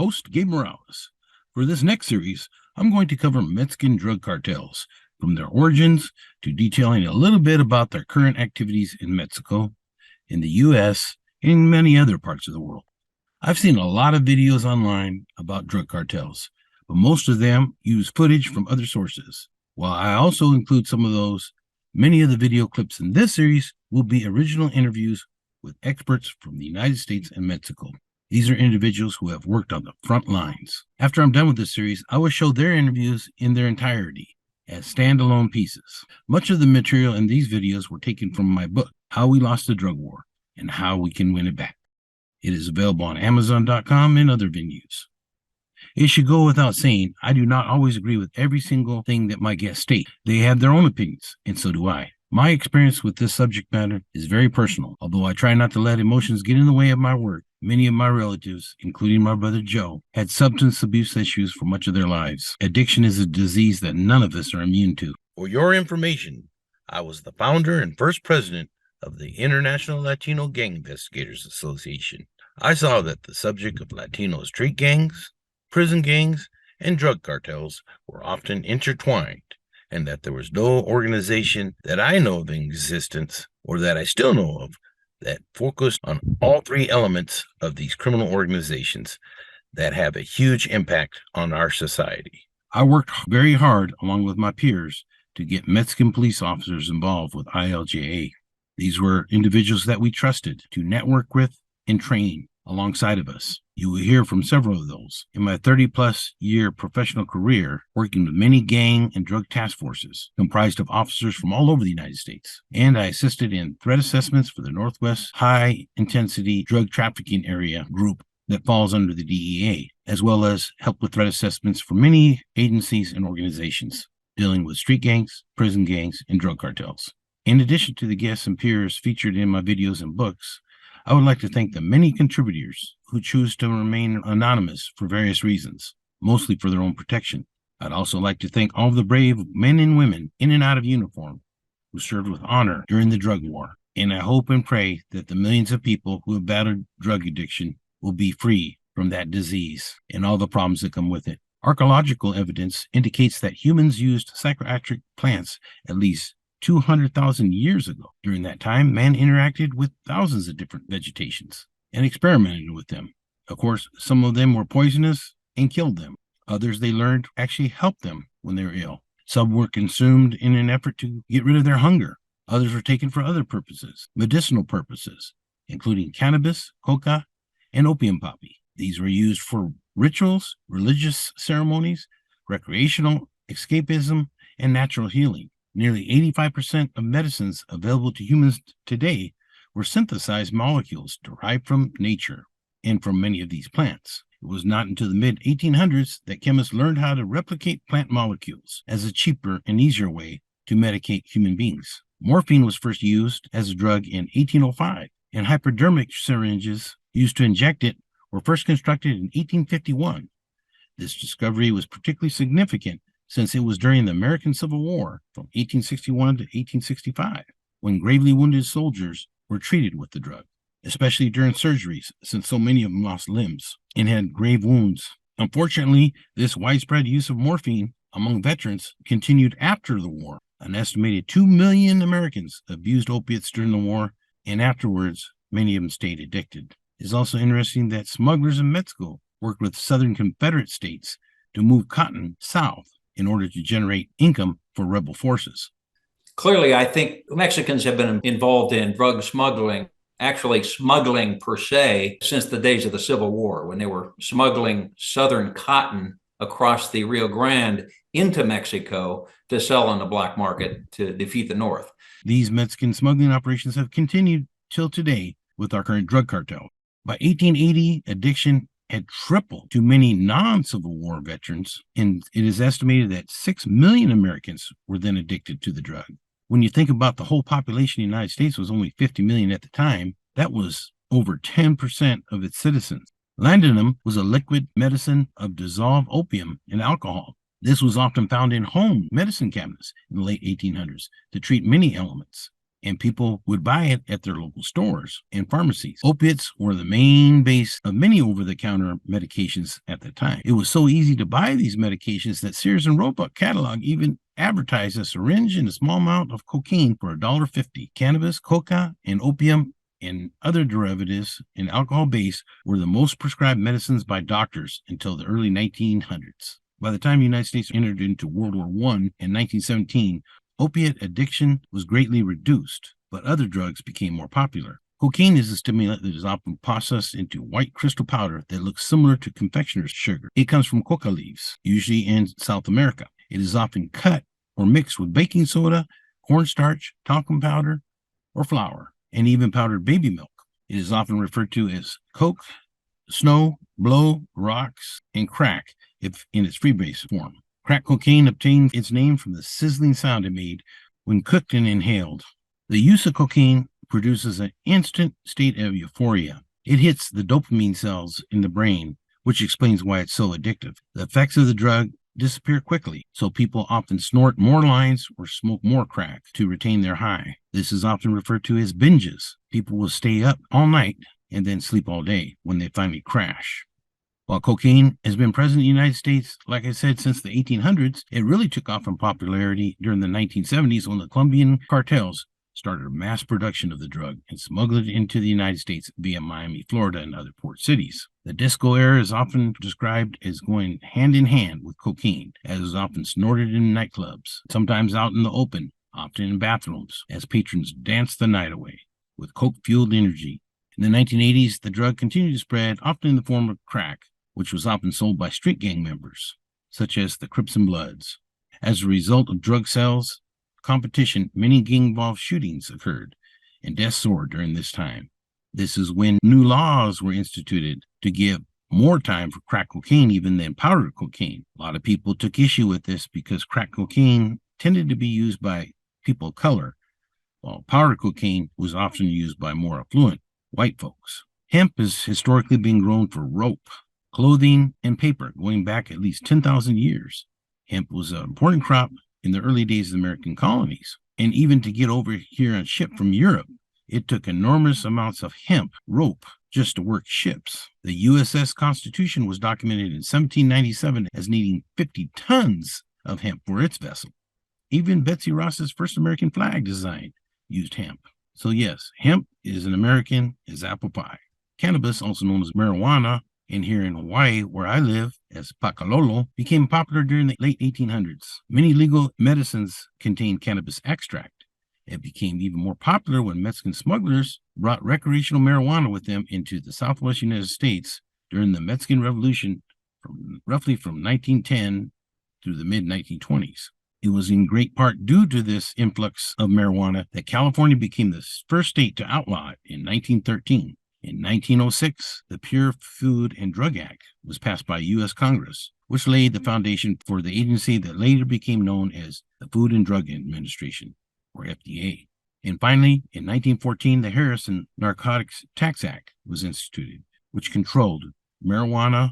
host, Gabe Morales. For this next series, I'm going to cover Mexican drug cartels, from their origins to detailing a little bit about their current activities in Mexico, in the U.S., and in many other parts of the world. I've seen a lot of videos online about drug cartels, but most of them use footage from other sources. While I also include some of those, many of the video clips in this series will be original interviews with experts from the United States and Mexico. These are individuals who have worked on the front lines. After I'm done with this series, I will show their interviews in their entirety as standalone pieces. Much of the material in these videos were taken from my book, How We Lost the Drug War and How We Can Win It Back. It is available on Amazon.com and other venues. It should go without saying, I do not always agree with every single thing that my guests state. They have their own opinions, and so do I. My experience with this subject matter is very personal. Although I try not to let emotions get in the way of my work, many of my relatives, including my brother Joe, had substance abuse issues for much of their lives. Addiction is a disease that none of us are immune to. For your information, I was the founder and first president of the International Latino Gang Investigators Association. I saw that the subject of Latino street gangs, prison gangs, and drug cartels were often intertwined, and that there was no organization that I know of in existence, or that I still know of, that focused on all three elements of these criminal organizations that have a huge impact on our society. I worked very hard, along with my peers, to get Mexican police officers involved with ILJA. These were individuals that we trusted to network with and train alongside of us. You will hear from several of those. In my 30-plus year professional career, working with many gang and drug task forces comprised of officers from all over the United States, and I assisted in threat assessments for the Northwest High-Intensity Drug Trafficking Area group that falls under the DEA, as well as helped with threat assessments for many agencies and organizations dealing with street gangs, prison gangs, and drug cartels. In addition to the guests and peers featured in my videos and books, I would like to thank the many contributors who choose to remain anonymous for various reasons, mostly for their own protection. I'd also like to thank all of the brave men and women in and out of uniform who served with honor during the drug war. And I hope and pray that the millions of people who have battled drug addiction will be free from that disease and all the problems that come with it. Archaeological evidence indicates that humans used psychoactive plants at least 200,000 years ago. During that time, man interacted with thousands of different vegetations and experimented with them. Of course, some of them were poisonous and killed them. Others they learned actually helped them when they were ill. Some were consumed in an effort to get rid of their hunger. Others were taken for other purposes, medicinal purposes, including cannabis, coca, and opium poppy. These were used for rituals, religious ceremonies, recreational escapism, and natural healing. Nearly 85% of medicines available to humans today were synthesized molecules derived from nature and from many of these plants. It was not until the mid-1800s that chemists learned how to replicate plant molecules as a cheaper and easier way to medicate human beings. Morphine was first used as a drug in 1805, and hypodermic syringes used to inject it were first constructed in 1851. This discovery was particularly significant since it was during the American Civil War from 1861 to 1865, when gravely wounded soldiers were treated with the drug, especially during surgeries, since so many of them lost limbs and had grave wounds. Unfortunately, this widespread use of morphine among veterans continued after the war. An estimated 2 million Americans abused opiates during the war, and afterwards, many of them stayed addicted. It's also interesting that smugglers in Mexico worked with Southern Confederate states to move cotton south in order to generate income for rebel forces. Clearly, I think Mexicans have been involved in drug smuggling, actually smuggling per se, since the days of the Civil War, when they were smuggling Southern cotton across the Rio Grande into Mexico to sell on the black market to defeat the North. These Mexican smuggling operations have continued till today with our current drug cartel. By 1880, addiction had tripled to many non-Civil War veterans, and it is estimated that 6 million Americans were then addicted to the drug. When you think about the whole population of the United States was only 50 million at the time, that was over 10% of its citizens. Laudanum was a liquid medicine of dissolved opium and alcohol. This was often found in home medicine cabinets in the late 1800s to treat many ailments. and people would buy it at their local stores and pharmacies. Opiates were the main base of many over-the-counter medications at the time. It was so easy to buy these medications that Sears and Roebuck catalog even advertised a syringe and a small amount of cocaine for $1.50. Cannabis, coca, and opium and other derivatives in alcohol base were the most prescribed medicines by doctors until the early 1900s. By the time the United States entered into World War I in 1917, opiate addiction was greatly reduced, but other drugs became more popular. Cocaine is a stimulant that is often processed into white crystal powder that looks similar to confectioner's sugar. It comes from coca leaves, usually in South America. It is often cut or mixed with baking soda, cornstarch, talcum powder, or flour, and even powdered baby milk. It is often referred to as coke, snow, blow, rocks, and crack if in its freebase form. Crack cocaine obtained its name from the sizzling sound it made when cooked and inhaled. The use of cocaine produces an instant state of euphoria. It hits the dopamine cells in the brain, which explains why it's so addictive. The effects of the drug disappear quickly, so people often snort more lines or smoke more crack to retain their high. This is often referred to as binges. People will stay up all night and then sleep all day when they finally crash. While cocaine has been present in the United States, like I said, since the 1800s, it really took off in popularity during the 1970s when the Colombian cartels started a mass production of the drug and smuggled it into the United States via Miami, Florida, and other port cities. The disco era is often described as going hand in hand with cocaine, as is often snorted in nightclubs, sometimes out in the open, often in bathrooms, as patrons danced the night away with coke-fueled energy. In the 1980s, the drug continued to spread, often in the form of crack, which was often sold by street gang members, such as the Crips and Bloods. As a result of drug sales competition, many gang-involved shootings occurred, and deaths soared during this time. This is when new laws were instituted to give more time for crack cocaine even than powder cocaine. A lot of people took issue with this because crack cocaine tended to be used by people of color, while powder cocaine was often used by more affluent white folks. Hemp has historically been grown for rope, clothing, and paper, going back at least 10,000 years. Hemp was an important crop in the early days of the American colonies. And even to get over here on ship from Europe, it took enormous amounts of hemp rope just to work ships. The USS Constitution was documented in 1797 as needing 50 tons of hemp for its vessel. Even Betsy Ross's first American flag design used hemp. So yes, hemp is an American as apple pie. Cannabis, also known as marijuana, and here in Hawaii, where I live, as pakalolo, became popular during the late 1800s. Many legal medicines contained cannabis extract. It became even more popular when Mexican smugglers brought recreational marijuana with them into the southwest United States during the Mexican Revolution, roughly from 1910 through the mid-1920s. It was in great part due to this influx of marijuana that California became the first state to outlaw it in 1913. In 1906, the Pure Food and Drug Act was passed by U.S. Congress, which laid the foundation for the agency that later became known as the Food and Drug Administration, or FDA. And finally, in 1914, the Harrison Narcotics Tax Act was instituted, which controlled marijuana,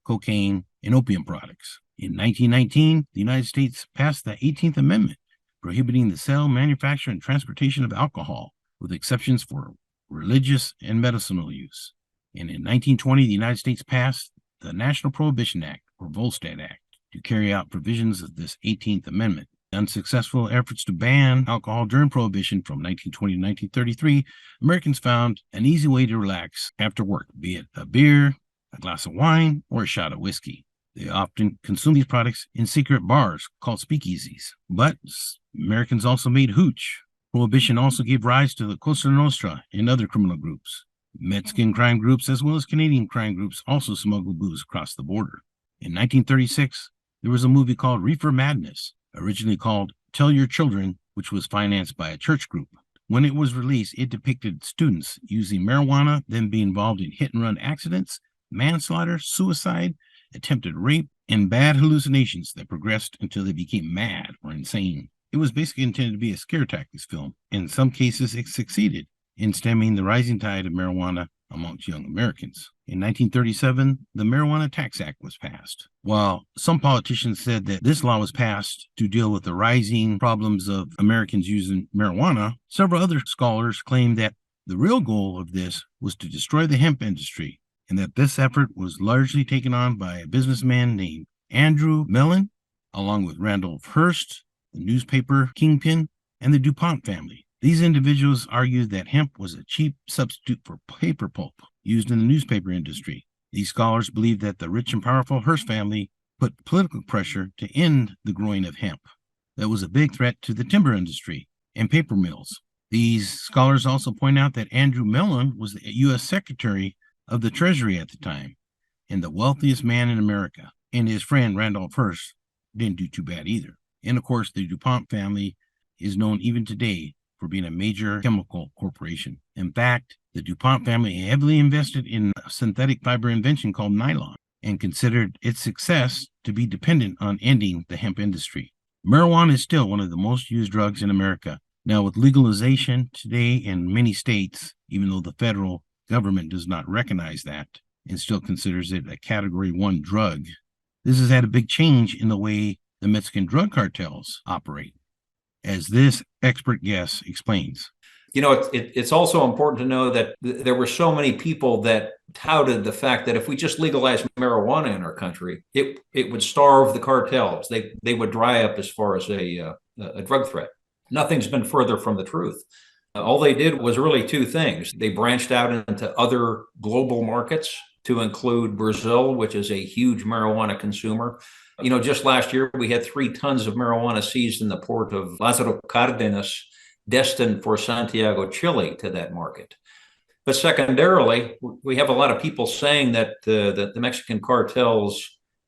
cocaine, and opium products. In 1919, the United States passed the 18th Amendment, prohibiting the sale, manufacture, and transportation of alcohol, with exceptions for religious and medicinal use. And in 1920, the United States passed the National Prohibition Act, or Volstead Act, to carry out provisions of this 18th Amendment. Unsuccessful efforts to ban alcohol during Prohibition from 1920 to 1933, Americans found an easy way to relax after work, be it a beer, a glass of wine, or a shot of whiskey. They often consumed these products in secret bars called speakeasies. But Americans also made hooch. Prohibition also gave rise to the Cosa Nostra and other criminal groups. Mexican crime groups as well as Canadian crime groups also smuggled booze across the border. In 1936, there was a movie called Reefer Madness, originally called Tell Your Children, which was financed by a church group. When it was released, it depicted students using marijuana, then being involved in hit-and-run accidents, manslaughter, suicide, attempted rape, and bad hallucinations that progressed until they became mad or insane. It was basically intended to be a scare tactics film. In some cases, it succeeded in stemming the rising tide of marijuana amongst young Americans. In 1937, the Marijuana Tax Act was passed. While some politicians said that this law was passed to deal with the rising problems of Americans using marijuana, several other scholars claim that the real goal of this was to destroy the hemp industry, and that this effort was largely taken on by a businessman named Andrew Mellon, along with Randolph Hearst, the newspaper kingpin, and the DuPont family. These individuals argued that hemp was a cheap substitute for paper pulp used in the newspaper industry. These scholars believed that the rich and powerful Hearst family put political pressure to end the growing of hemp. That was a big threat to the timber industry and paper mills. These scholars also point out that Andrew Mellon was the U.S. Secretary of the Treasury at the time and the wealthiest man in America. And his friend Randolph Hearst didn't do too bad either. And of course, the DuPont family is known even today for being a major chemical corporation. In fact, the DuPont family heavily invested in a synthetic fiber invention called nylon and considered its success to be dependent on ending the hemp industry. Marijuana is still one of the most used drugs in America. Now, with legalization today in many states, even though the federal government does not recognize that and still considers it a Category 1 drug, this has had a big change in the way the Mexican drug cartels operate, as this expert guest explains. You know, it's also important to know that there were so many people that touted the fact that if we just legalized marijuana in our country, it would starve the cartels. They would dry up as far as a drug threat. Nothing's been further from the truth. All they did was really two things. They branched out into other global markets to include Brazil, which is a huge marijuana consumer. You know, just last year, we had 3 tons of marijuana seized in the port of Lázaro Cárdenas, destined for Santiago, Chile, to that market. But secondarily, we have a lot of people saying that the Mexican cartels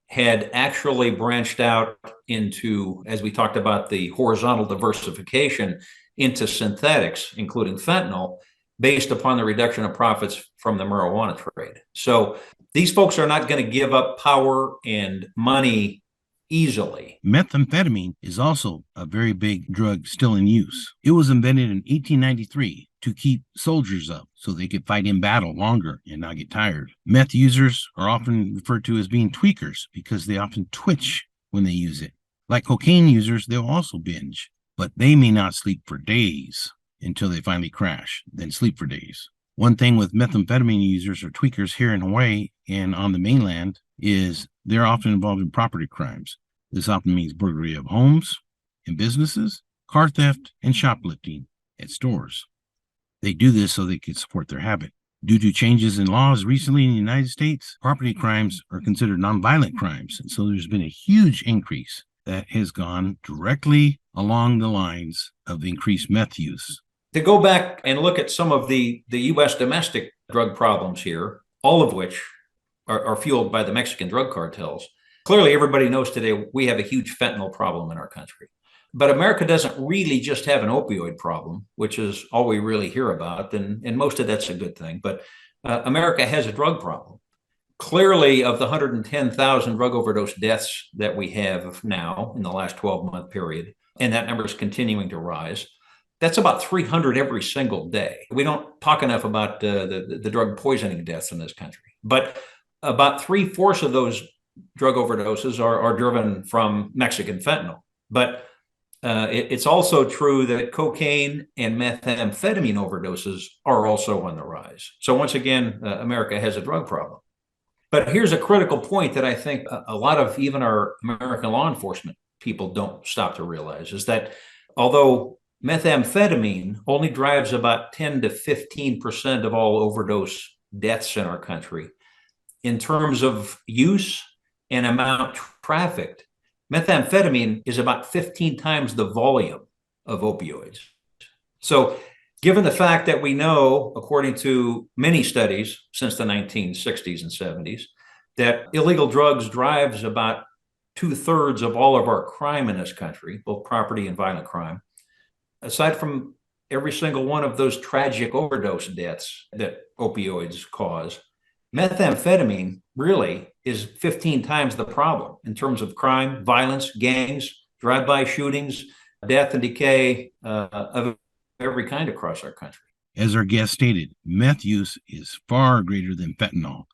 had actually branched out into, as we talked about, the horizontal diversification into synthetics, including fentanyl, based upon the reduction of profits from the marijuana trade. So these folks are not going to give up power and money easily. Methamphetamine is also a very big drug still in use. It was invented in 1893 to keep soldiers up so they could fight in battle longer and not get tired. Meth users are often referred to as being tweakers because they often twitch when they use it. Like cocaine users, they'll also binge, but they may not sleep for days until they finally crash, then sleep for days. One thing with methamphetamine users or tweakers here in Hawaii and on the mainland is they're often involved in property crimes. This often means burglary of homes and businesses, car theft, and shoplifting at stores. They do this so they can support their habit. Due to changes in laws recently in the United States, property crimes are considered nonviolent crimes. And so there's been a huge increase that has gone directly along the lines of increased meth use. To go back and look at some of the U.S. domestic drug problems here, all of which are fueled by the Mexican drug cartels. Clearly, everybody knows today we have a huge fentanyl problem in our country. But America doesn't really just have an opioid problem, which is all we really hear about, and most of that's a good thing. But America has a drug problem. Clearly, of the 110,000 drug overdose deaths that we have now in the last 12-month period, and that number is continuing to rise, that's about 300 every single day. We don't talk enough about the drug poisoning deaths in this country. But about 3/4 of those drug overdoses are driven from Mexican fentanyl. But it's also true that cocaine and methamphetamine overdoses are also on the rise. So once again, America has a drug problem. But here's a critical point that I think a lot of even our American law enforcement people don't stop to realize is that although methamphetamine only drives about 10 to 15% of all overdose deaths in our country, in terms of use and amount trafficked, methamphetamine is about 15 times the volume of opioids. So given the fact that we know, according to many studies since the 1960s and 70s, that illegal drugs drives about 2/3 of all of our crime in this country, both property and violent crime, aside from every single one of those tragic overdose deaths that opioids cause, methamphetamine really is 15 times the problem in terms of crime, violence, gangs, drive-by shootings, death and decay of every kind across our country. As our guest stated, meth use is far greater than fentanyl,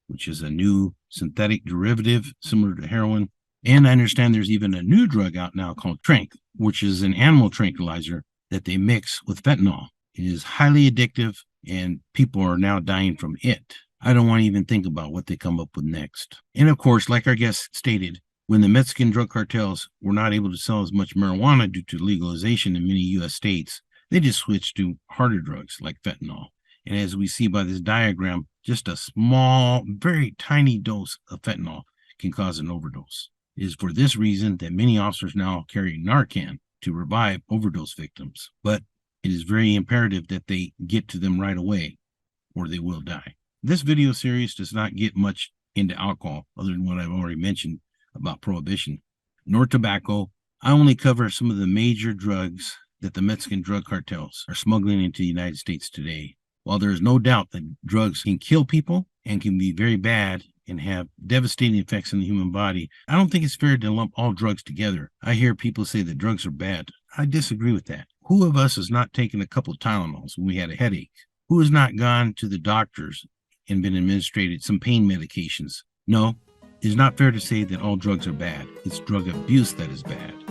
which is a new synthetic derivative similar to heroin. And I understand there's even a new drug out now called Tranq, which is an animal tranquilizer that they mix with fentanyl. It is highly addictive, and people are now dying from it. I don't want to even think about what they come up with next. And of course, like our guest stated, when the Mexican drug cartels were not able to sell as much marijuana due to legalization in many U.S. states, they just switched to harder drugs like fentanyl. And as we see by this diagram, just a small, very tiny dose of fentanyl can cause an overdose. It is for this reason that many officers now carry Narcan to revive overdose victims. But it is very imperative that they get to them right away or they will die. This video series does not get much into alcohol other than what I've already mentioned about prohibition, nor tobacco. I only cover some of the major drugs that the Mexican drug cartels are smuggling into the United States today. While there is no doubt that drugs can kill people and can be very bad and have devastating effects on the human body, I don't think it's fair to lump all drugs together. I hear people say that drugs are bad. I disagree with that. Who of us has not taken a couple of Tylenols when we had a headache? Who has not gone to the doctors and been administered some pain medications? No, it's not fair to say that all drugs are bad. It's drug abuse that is bad.